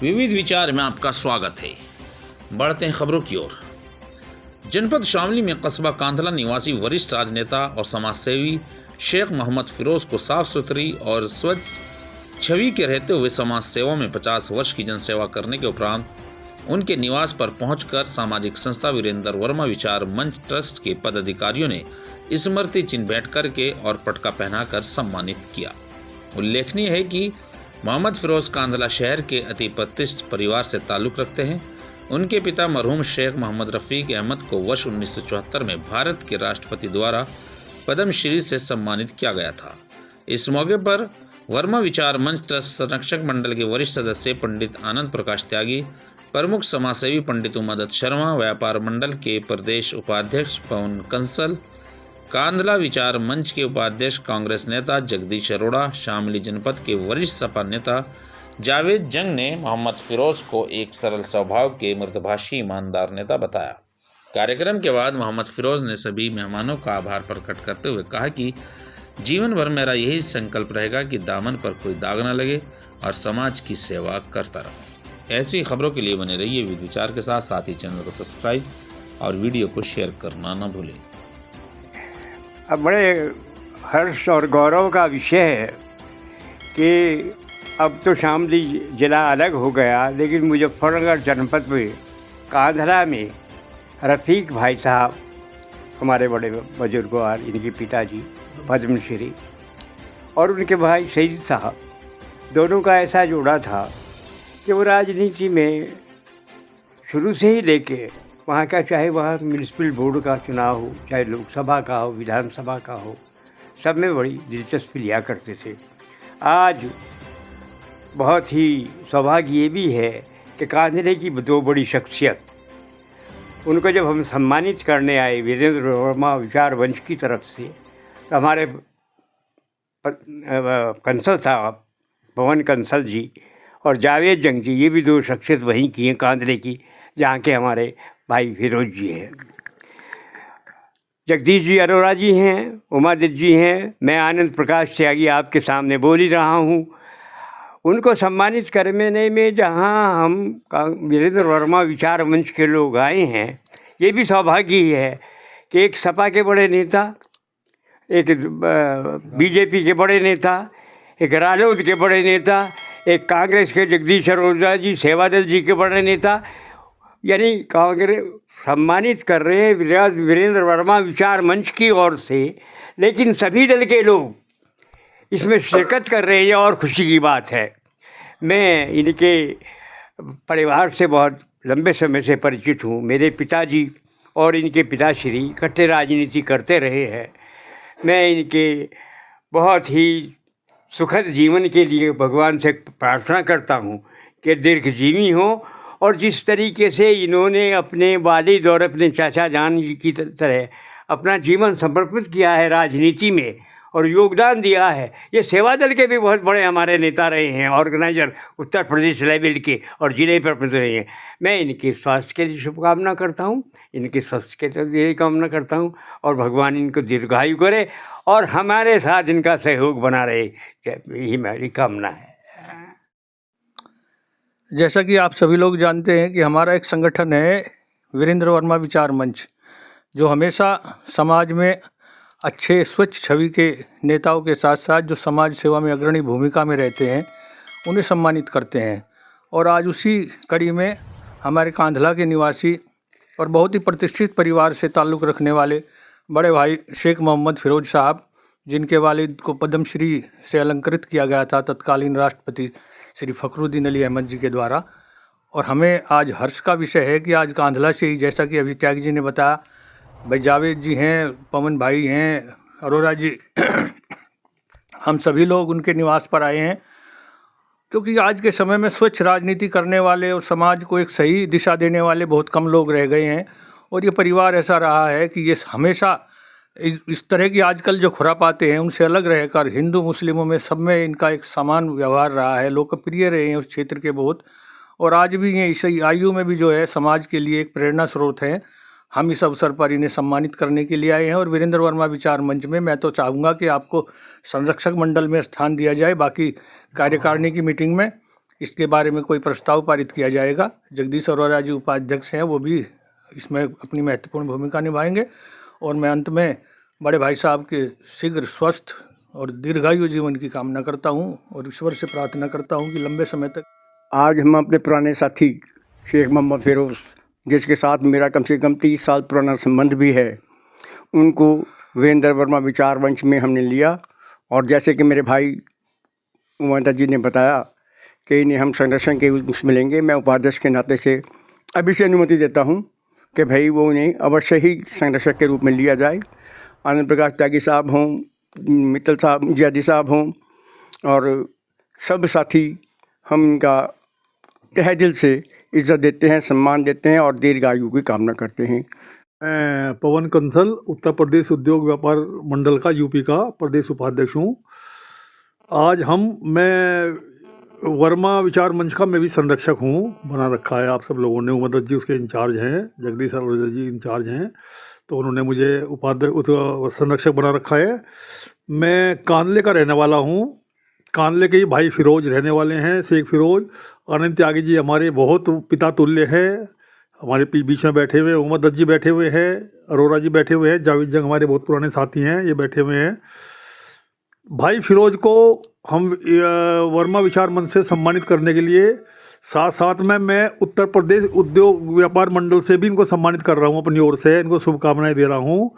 विविध विचार में आपका स्वागत है। बढ़ते हैं खबरों की ओर। जनपद शामली में कस्बा कांधला निवासी वरिष्ठ राजनेता और समाजसेवी शेख मोहम्मद फिरोज को साफ सुथरी और स्वच्छ छवि के रहते हुए समाज सेवा में 50 वर्ष की जनसेवा करने के उपरांत उनके निवास पर पहुंचकर सामाजिक संस्था वीरेंद्र वर्मा विचार मंच ट्रस्ट के पदाधिकारियों ने स्मृति चिन्ह भेंट करके और पटका पहनाकर सम्मानित किया। उल्लेखनीय है कि मोहम्मद फिरोज कांधला शहर के अति प्रतिष्ठित परिवार से ताल्लुक़ रखते हैं। उनके पिता मरहूम शेख मोहम्मद रफ़ीक अहमद को वर्ष 1974 में भारत के राष्ट्रपति द्वारा पद्मश्री से सम्मानित किया गया था। इस मौके पर वर्मा विचार मंच ट्रस्ट संरक्षक मंडल के वरिष्ठ सदस्य पंडित आनंद प्रकाश त्यागी, प्रमुख समाजसेवी पंडित उमादत्त शर्मा, व्यापार मंडल के प्रदेश उपाध्यक्ष पवन कंसल, कांधला विचार मंच के उपाध्यक्ष कांग्रेस नेता जगदीश अरोड़ा, शामली जनपद के वरिष्ठ सपा नेता जावेद जंग ने मोहम्मद फिरोज को एक सरल स्वभाव के मृदुभाषी ईमानदार नेता बताया। कार्यक्रम के बाद मोहम्मद फिरोज ने सभी मेहमानों का आभार प्रकट करते हुए कहा कि जीवन भर मेरा यही संकल्प रहेगा कि दामन पर कोई दाग न लगे और समाज की सेवा करता रहूं। ऐसी खबरों के लिए बने रहिए विविध विचार के साथ ही चैनल को सब्सक्राइब और वीडियो को शेयर करना न भूलें। अब बड़े हर्ष और गौरव का विषय है कि अब तो शामली ज़िला अलग हो गया, लेकिन मुजफ्फरनगर जनपद में कांधला में रफ़ीक भाई साहब, हमारे बड़े बुजुर्गवार, इनके पिताजी पद्मश्री, और उनके भाई सईद साहब, दोनों का ऐसा जोड़ा था कि वो राजनीति में शुरू से ही लेके वहाँ का, चाहे वहाँ म्यूनिसिपल बोर्ड का चुनाव हो, चाहे लोकसभा का हो, विधानसभा का हो, सब में बड़ी दिलचस्पी लिया करते थे। आज बहुत ही सौभाग्य ये भी है कि कांधले की दो बड़ी शख्सियत, उनको जब हम सम्मानित करने आए वीरेंद्र वर्मा विचार मंच की तरफ से, तो हमारे कंसल साहब, पवन कंसल जी और जावेद जंग जी, ये भी दो शख्सियत वहीं की हैं कांधले की, जहाँ के हमारे भाई फिरोज जी हैं। जगदीश जी अरोड़ा जी हैं, उमादत्त जी हैं, मैं आनंद प्रकाश त्यागी आपके सामने बोल ही रहा हूँ। उनको सम्मानित करने में जहाँ हम वीरेंद्र वर्मा विचार मंच के लोग आए हैं, ये भी सौभाग्य ही है कि एक सपा के बड़े नेता, एक बीजेपी के बड़े नेता, एक रालोद के बड़े नेता, एक कांग्रेस के जगदीश अरोड़ा जी, सेवादल जी के बड़े नेता, यानी कांग्रेस सम्मानित कर रहे हैं वीरेंद्र वर्मा विचार मंच की ओर से, लेकिन सभी दल के लोग इसमें शिरकत कर रहे हैं और खुशी की बात है। मैं इनके परिवार से बहुत लंबे समय से परिचित हूँ। मेरे पिताजी और इनके पिताश्री इकट्ठे राजनीति करते रहे हैं। मैं इनके बहुत ही सुखद जीवन के लिए भगवान से प्रार्थना करता हूँ कि दीर्घजीवी हों, और जिस तरीके से इन्होंने अपने वालिद और अपने चाचा जान जी की तरह अपना जीवन समर्पित किया है राजनीति में और योगदान दिया है, ये सेवा दल के भी बहुत बड़े हमारे नेता रहे हैं, ऑर्गेनाइजर उत्तर प्रदेश लेवल के और जिले पर रहे हैं। मैं इनके स्वास्थ्य के लिए शुभकामना करता हूँ, इनके स्वास्थ्य के लिए कामना करता हूँ, और भगवान इनको दीर्घायु करे और हमारे साथ इनका सहयोग बना रहे, यही मेरी कामना है। जैसा कि आप सभी लोग जानते हैं कि हमारा एक संगठन है वीरेंद्र वर्मा विचार मंच, जो हमेशा समाज में अच्छे स्वच्छ छवि के नेताओं के साथ साथ जो समाज सेवा में अग्रणी भूमिका में रहते हैं उन्हें सम्मानित करते हैं। और आज उसी कड़ी में हमारे कांधला के निवासी और बहुत ही प्रतिष्ठित परिवार से ताल्लुक़ रखने वाले बड़े भाई शेख मोहम्मद फिरोज साहब, जिनके वालिद को पद्मश्री से अलंकृत किया गया था तत्कालीन राष्ट्रपति श्री फ़खरुद्दीन अली अहमद जी के द्वारा। और हमें आज हर्ष का विषय है कि आज कांधला से ही, जैसा कि अभी त्यागी जी ने बताया, भाई जावेद जी हैं, पवन भाई हैं, अरोड़ा जी हम सभी लोग उनके निवास पर आए हैं, क्योंकि आज के समय में स्वच्छ राजनीति करने वाले और समाज को एक सही दिशा देने वाले बहुत कम लोग रह गए हैं। और ये परिवार ऐसा रहा है कि ये हमेशा इस तरह की आजकल जो खुरापाते हैं उनसे अलग रहकर हिंदू मुस्लिमों में सब में इनका एक समान व्यवहार रहा है, लोकप्रिय रहे हैं उस क्षेत्र के बहुत, और आज भी ये इस आयु में भी जो है समाज के लिए एक प्रेरणा स्रोत है। हम इस अवसर पर इन्हें सम्मानित करने के लिए आए हैं। और वीरेंद्र वर्मा विचार मंच में मैं तो चाहूँगा कि आपको संरक्षक मंडल में स्थान दिया जाए, बाकी कार्यकारिणी की मीटिंग में इसके बारे में कोई प्रस्ताव पारित किया जाएगा। जगदीश अरोड़ा जी उपाध्यक्ष हैं, वो भी इसमें अपनी महत्वपूर्ण भूमिका निभाएंगे। और मैं अंत में बड़े भाई साहब के शीघ्र स्वस्थ और दीर्घायु जीवन की कामना करता हूँ और ईश्वर से प्रार्थना करता हूँ कि लंबे समय तक। आज हम अपने पुराने साथी शेख मोहम्मद फिरोज़, जिसके साथ मेरा कम से कम 30 साल पुराना संबंध भी है, उनको वीरेंद्र वर्मा विचार मंच में हमने लिया। और जैसे कि मेरे भाई उमादत्त जी ने बताया कि इन्हें हम संरक्षण के उसमें लेंगे, मैं उपाध्यक्ष के नाते से अभी से अनुमति देता हूं कि भाई वो उन्हें अवश्य ही संरक्षक के रूप में लिया जाए। आनंद प्रकाश त्यागी साहब हों, मित्तल साहब, जैदी साहब हों और सब साथी, हम इनका तहे दिल से इज़्ज़त देते हैं, सम्मान देते हैं और दीर्घायु की कामना करते हैं। मैं पवन कंसल उत्तर प्रदेश उद्योग व्यापार मंडल का यूपी का प्रदेश उपाध्यक्ष हूँ। आज मैं वर्मा विचार मंच का मैं भी संरक्षक हूँ, बना रखा है आप सब लोगों ने। उमादत्त जी उसके इंचार्ज हैं, जगदीश अरोड़ा जी इंचार्ज हैं, तो उन्होंने मुझे उपाध्यक्ष संरक्षक बना रखा है। मैं कांदले का रहने वाला हूँ, कांदले के ही भाई फिरोज रहने वाले हैं, शेख फिरोज। आनंद त्यागी जी हमारे बहुत पिता तुल्य हैं, हमारे बीच में बैठे हुए उमादत्त जी बैठे हुए हैं, अरोड़ा जी बैठे हुए हैं, जावेद जंग हमारे बहुत पुराने साथी हैं, ये बैठे हुए हैं। भाई फिरोज को हम वर्मा विचार मंच से सम्मानित करने के लिए साथ साथ में मैं उत्तर प्रदेश उद्योग व्यापार मंडल से भी इनको सम्मानित कर रहा हूँ, अपनी ओर से इनको शुभकामनाएं दे रहा हूँ।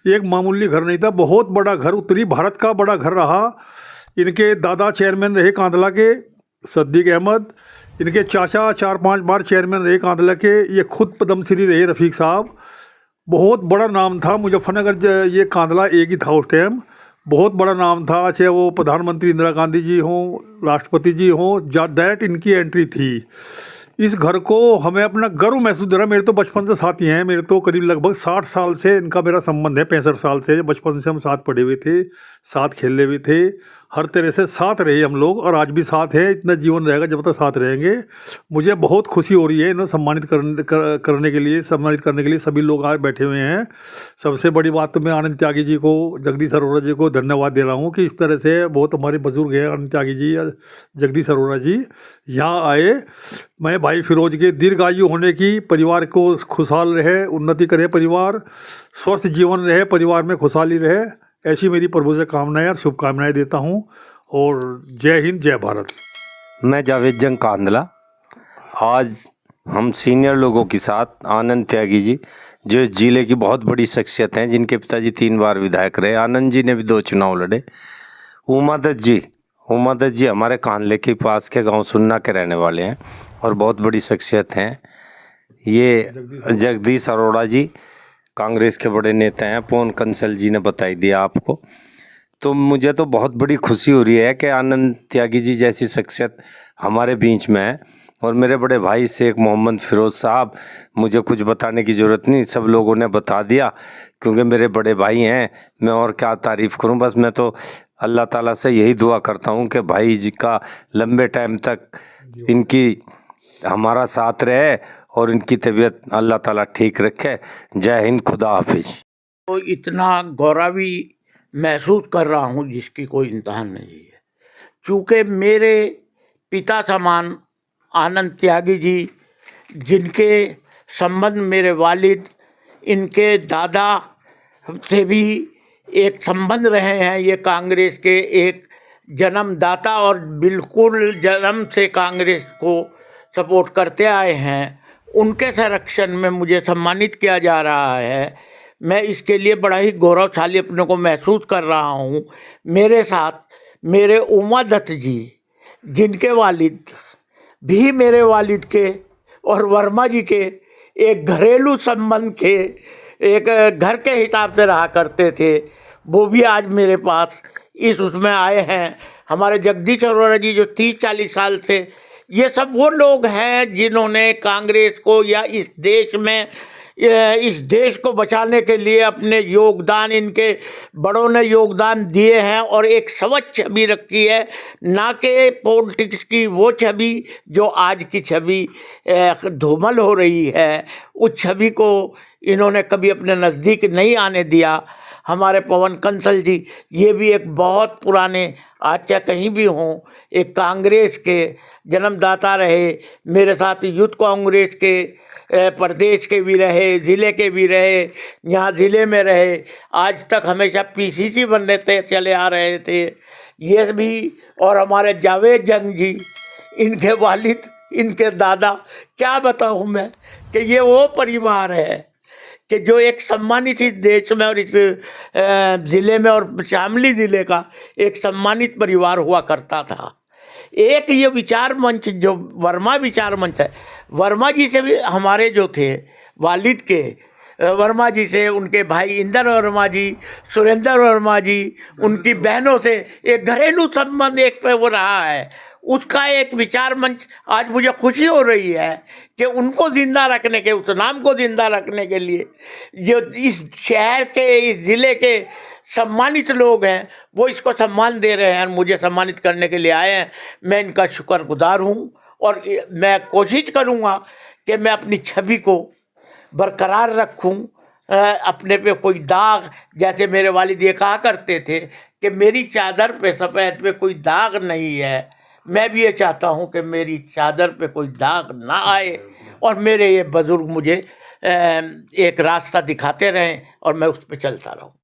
एक मामूली घर नहीं था, बहुत बड़ा घर, उत्तरी भारत का बड़ा घर रहा। इनके दादा चेयरमैन रहे कांदला के, सद्दीक अहमद। इनके चाचा 4-5 बार चेयरमैन रहे कांदला के। ये खुद पद्मश्री रहे रफ़ीक साहब। बहुत बड़ा नाम था मुजफ्फरनगर, ये कांदला एक ही था उस टाइम, बहुत बड़ा नाम था। चाहे वो प्रधानमंत्री इंदिरा गांधी जी हों, राष्ट्रपति जी हों, डायरेक्ट इनकी एंट्री थी। इस घर को हमें अपना गर्व महसूस दे रहा। मेरे तो बचपन से साथी हैं, मेरे तो करीब लगभग 60 साल से इनका मेरा संबंध है, 65 साल से। बचपन से हम साथ पढ़े हुए थे, साथ खेले हुए थे, हर तरह से साथ रहे हम लोग और आज भी साथ है। इतना जीवन रहेगा जब तक साथ रहेंगे। मुझे बहुत खुशी हो रही है इन्हें सम्मानित करने के लिए सभी लोग आज बैठे हुए हैं। सबसे बड़ी बात तो मैं आनंद त्यागी जी को, जगदीश अरोड़ा जी को धन्यवाद दे रहा हूँ कि इस तरह से बहुत हमारे बुजुर्ग हैं, आनंद त्यागी जी, जगदीश अरोड़ा जी यहाँ आए। मैं भाई फिरोज के दीर्घायु होने की, परिवार को खुशहाल रहे, उन्नति करे परिवार, स्वस्थ जीवन रहे, परिवार में खुशहाली रहे, ऐसी मेरी प्रभु से कामनाएं और शुभकामनाएं देता हूं। और जय हिंद, जय भारत। मैं जावेद जंग कांदला। आज हम सीनियर लोगों के साथ आनंद त्यागी जी, जो इस जिले की बहुत बड़ी शख्सियत हैं, जिनके पिताजी 3 बार विधायक रहे, आनंद जी ने भी 2 चुनाव लड़े, उमादत्त जी हमारे कांदले के पास के गांव सुन्ना के रहने वाले हैं और बहुत बड़ी शख्सियत हैं। ये जगदीश अरोड़ा जी कांग्रेस के बड़े नेता हैं, पवन कंसल जी ने बताई दिया आपको। तो मुझे तो बहुत बड़ी खुशी हो रही है कि आनंद त्यागी जी जैसी शख्सियत हमारे बीच में है। और मेरे बड़े भाई शेख मोहम्मद फिरोज़ साहब, मुझे कुछ बताने की ज़रूरत नहीं, सब लोगों ने बता दिया, क्योंकि मेरे बड़े भाई हैं। मैं और क्या तारीफ़ करूं, बस मैं तो अल्लाह ताला से यही दुआ करता हूं कि भाई जी का लंबे टाइम तक इनकी हमारा साथ रहे और इनकी तबीयत अल्लाह ताला ठीक रखे। जय हिंद, खुदा हाफिज। तो इतना गौरवी महसूस कर रहा हूँ जिसकी कोई इंतहा नहीं है। चूँकि मेरे पिता समान आनंद त्यागी जी, जिनके संबंध मेरे वालिद, इनके दादा से भी एक संबंध रहे हैं। ये कांग्रेस के एक जन्मदाता और बिल्कुल जन्म से कांग्रेस को सपोर्ट करते आए हैं। उनके संरक्षण में मुझे सम्मानित किया जा रहा है। मैं इसके लिए बड़ा ही गौरवशाली अपने को महसूस कर रहा हूँ। मेरे साथ मेरे उमादत्त जी, जिनके वालिद भी मेरे वालिद के और वर्मा जी के एक घरेलू संबंध के, एक घर के हिसाब से रहा करते थे, वो भी आज मेरे पास इस उसमें आए हैं। हमारे जगदीश अरोड़ा जी जो 30-40 साल से, ये सब वो लोग हैं जिन्होंने कांग्रेस को या इस देश को बचाने के लिए अपने योगदान, इनके बड़ों ने योगदान दिए हैं और एक स्वच्छ छवि रखी है, ना कि पॉलिटिक्स की वो छवि जो आज की छवि धूमल हो रही है। उस छवि को इन्होंने कभी अपने नज़दीक नहीं आने दिया। हमारे पवन कंसल जी, ये भी एक बहुत पुराने, आज चाहे कहीं भी हों, एक कांग्रेस के जन्मदाता रहे, मेरे साथ यूथ कांग्रेस के प्रदेश के भी रहे, ज़िले के भी रहे, यहाँ ज़िले में रहे, आज तक हमेशा पीसीसी बनने थे चले आ रहे थे ये भी। और हमारे जावेद जंग जी, इनके वालिद, इनके दादा, क्या बताऊँ मैं कि ये वो परिवार है कि जो एक सम्मानित इस देश में और इस ज़िले में और शामली ज़िले का एक सम्मानित परिवार हुआ करता था। एक ये विचार मंच जो वर्मा विचार मंच है, वर्मा जी से भी हमारे जो थे वालिद के, वर्मा जी से, उनके भाई इंदर वर्मा जी, सुरेंद्र वर्मा जी, उनकी बहनों से एक घरेलू संबंध एक पे वो रहा है, उसका एक विचार मंच। आज मुझे खुशी हो रही है कि उनको ज़िंदा रखने के, उस नाम को ज़िंदा रखने के लिए जो इस शहर के, इस ज़िले के सम्मानित लोग हैं, वो इसको सम्मान दे रहे हैं, मुझे सम्मानित करने के लिए आए हैं। मैं इनका शुक्रगुजार हूँ और मैं कोशिश करूँगा कि मैं अपनी छवि को बरकरार रखूं, अपने पे कोई दाग, जैसे मेरे वालिद ये कहा करते थे कि मेरी चादर पे, सफ़ेद पे कोई दाग नहीं है, मैं भी ये चाहता हूं कि मेरी चादर पे कोई दाग ना आए और मेरे ये बुज़ुर्ग मुझे एक रास्ता दिखाते रहें और मैं उस पे चलता रहूं।